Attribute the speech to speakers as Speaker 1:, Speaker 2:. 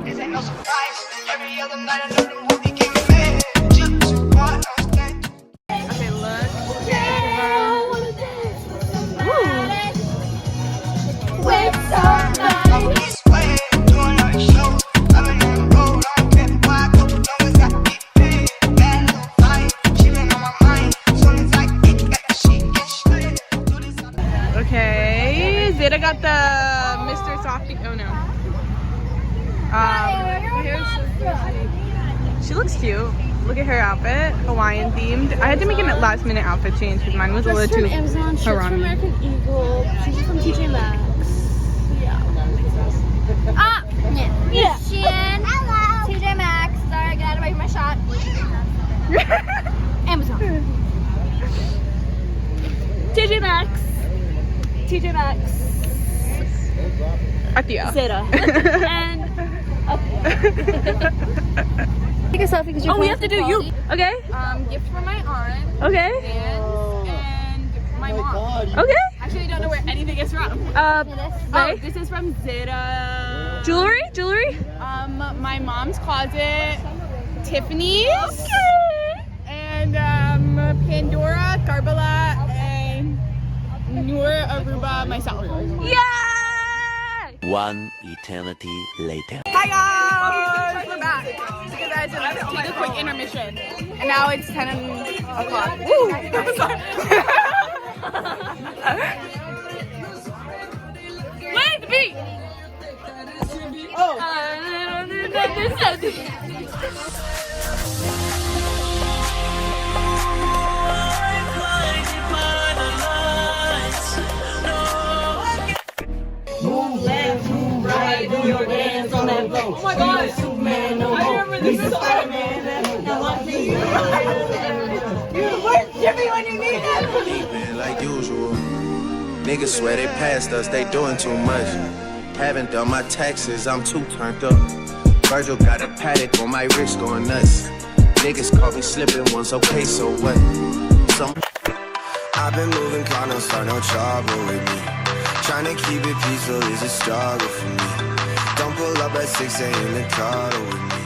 Speaker 1: This ain't no surprise. Every other night another movie came in. Just one thing.
Speaker 2: Okay, look.
Speaker 3: With
Speaker 1: I'm this way, doing our show. I've been on the road, I don't care why I go. Long as I get paid, bad little vibe. She been on my mind. Soon as I get back, she get straight. Do this.
Speaker 2: Okay, Zeta got the Mr. Softy. Oh no. She looks cute. Look at her outfit, Hawaiian themed. I had to make a last minute outfit change because mine was a little too
Speaker 3: Amazon, shirts from
Speaker 2: harami.
Speaker 3: American Eagle, t-shirts from TJ Maxx. Yeah. Ah! Yeah. Shein. Hello. TJ Maxx. Sorry, get out of my shot. Amazon. TJ Maxx. TJ Maxx.
Speaker 2: Atia.
Speaker 3: Zeta. And take a selfie because you're
Speaker 2: we have to do you. Okay.
Speaker 4: Gift from my aunt
Speaker 2: Okay.
Speaker 4: and my mom.
Speaker 2: Okay.
Speaker 4: Actually, I don't know where anything is from.
Speaker 2: Oh,
Speaker 4: This is from Zeta.
Speaker 2: jewelry.
Speaker 4: My mom's closet, Tiffany's, and Pandora, Karbala, and Noor, Aruba, myself.
Speaker 2: Yay!
Speaker 5: One eternity later.
Speaker 4: Hi guys, we're back. You guys take a quick intermission, and now it's 10 o'clock. Woo! Where's the beat?
Speaker 6: Move left, move right, do your dance on that floor.
Speaker 4: Oh my God.
Speaker 6: Superman, no more.
Speaker 4: I remember this
Speaker 6: He's a
Speaker 4: song.
Speaker 6: Spider-Man, now I see you.
Speaker 4: Where's Jimmy when you need him?
Speaker 7: Man, like usual. Niggas swear they passed us, they doing too much. Haven't done my taxes, I'm too turned up. Virgil got a paddock on my wrist going nuts. Niggas caught me slipping once, okay, so what?
Speaker 8: I've been moving, can't start no trouble with me. Trying to keep it peaceful is a struggle for me. Don't pull up at 6 a.m. and cuddle with me.